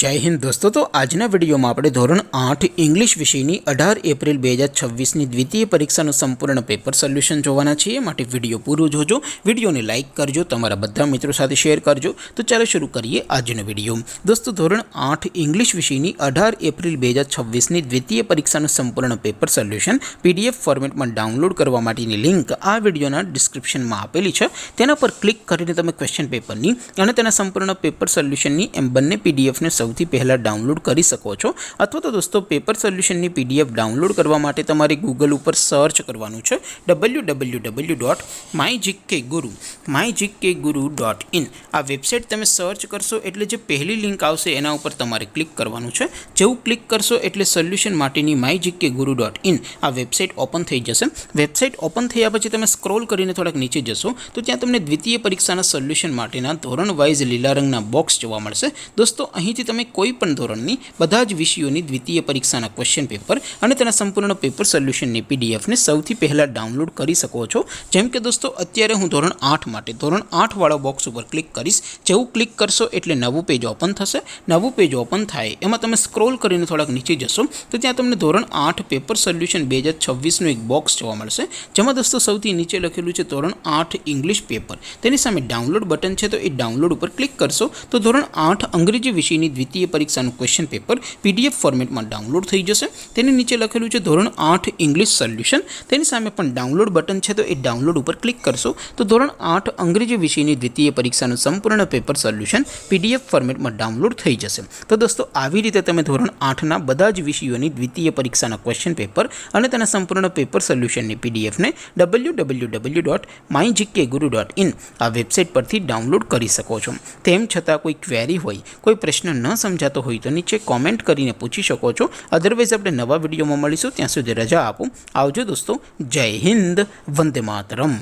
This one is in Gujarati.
जय हिंद दोस्तों। तो आजना विडियो में આપણે ધોરણ 8 इंग्लिश વિષયની 18 એપ્રિલ 2026ની દ્વિતીય પરીક્ષાનું સંપૂર્ણ પેપર સોલ્યુશન જોવાના છીએ। માટે વિડિયો પૂરો જોજો, વિડિયોને લાઈક કરજો, તમારા બધા મિત્રો સાથે શેર કરજો। તો ચાલો શરૂ કરીએ આજનો વિડિયો। दोस्तों ધોરણ 8 इंग्लिश વિષયની 18 એપ્રિલ 2026ની દ્વિતીય પરીક્ષાનું સંપૂર્ણ પેપર સોલ્યુશન PDF ફોર્મેટમાં ડાઉનલોડ કરવા માટેની લિંક આ વિડિયોના ડિસ્ક્રિપ્શનમાં આપેલી છે। તેના પર ક્લિક કરીને તમે ક્વેશ્ચન પેપરની અને તેના સંપૂર્ણ પેપર સોલ્યુશનની એમ બંને PDF ને સૌથી પહેલા ડાઉનલોડ કરી શકો છો। અથવા તો દોસ્તો પેપર સોલ્યુશનની PDF ડાઉનલોડ કરવા માટે તમારે ગૂગલ ઉપર સર્ચ કરવાનું છે www.mygkguru.in। આ વેબસાઇટ તમે સર્ચ કરશો એટલે જે પહેલી લિંક આવશે એના ઉપર તમારે ક્લિક કરવાનું છે। જેવું ક્લિક કરશો એટલે સોલ્યુશન માટેની mygkguru.in આ વેબસાઇટ ઓપન થઈ જશે। વેબસાઇટ ઓપન થયા પછી તમે સ્ક્રોલ કરીને થોડાક નીચે જશો તો ત્યાં તમને દ્વિતીય પરીક્ષાના સોલ્યુશન માટેના ધોરણ વાઇઝ લીલા રંગના બોક્સ જોવા મળશે। दोस्तों અહીંથી તમે કોઈપણ ધોરણની બધા જ વિષયોની દ્વિતીય પરીક્ષાના ક્વેશ્ચન પેપર અને તેના સંપૂર્ણ પેપર સોલ્યુશનની PDF ને સૌથી પહેલા ડાઉનલોડ કરી શકો છો। જેમ કે દોસ્તો અત્યારે હું ધોરણ 8 માટે ધોરણ 8 વાળા બોક્સ ઉપર ક્લિક કરીશ। જેવું ક્લિક કરશો એટલે નવું પેજ ઓપન થશે। નવું પેજ ઓપન થાય એમાં તમે સ્ક્રોલ કરીને થોડાક નીચે જશો તો ત્યાં તમને ધોરણ 8 પેપર સોલ્યુશન 2026 નું એક બોક્સ જોવા મળશે। જેમાં દોસ્તો સૌથી નીચે લખેલું છે ધોરણ 8 ઇંગ્લિશ પેપર। તેની સામે ડાઉનલોડ બટન છે, તો એ ડાઉનલોડ ઉપર ક્લિક કરશો તો ધોરણ 8 અંગ્રેજી વિષયની દ્વિતીય પરીક્ષાનું ક્વેશ્ચન પેપર PDF ફોર્મેટમાં ડાઉનલોડ થઈ જશે। તેની નીચે લખેલું છે ધોરણ 8 ઇંગ્લિશ સોલ્યુશન। તેની સામે પણ ડાઉનલોડ બટન છે, તો એ ડાઉનલોડ ઉપર ક્લિક કરશો તો ધોરણ 8 અંગ્રેજી વિષયની દ્વિતીય પરીક્ષાનું સંપૂર્ણ પેપર સોલ્યુશન PDF ફોર્મેટમાં ડાઉનલોડ થઈ જશે। તો દોસ્તો આવી રીતે તમે ધોરણ 8ના બધા જ વિષયોની દ્વિતીય પરીક્ષાના ક્વેશ્ચન પેપર અને તેના સંપૂર્ણ પેપર સોલ્યુશનની PDF ને www.mygkguru.in આ વેબસાઇટ પરથી ડાઉનલોડ કરી શકો છો। તેમ છતાં કોઈ ક્વેરી હોય, કોઈ પ્રશ્ન ન સમજાતો હોય તો નીચે કોમેન્ટ કરીને પૂછી શકો છો। અધરવાઇઝ આપણે નવા વિડીયોમાં મળીશું, ત્યાં સુધી રજા આપો। આવજો દોસ્તો, જય હિન્દ, વંદે માતરમ।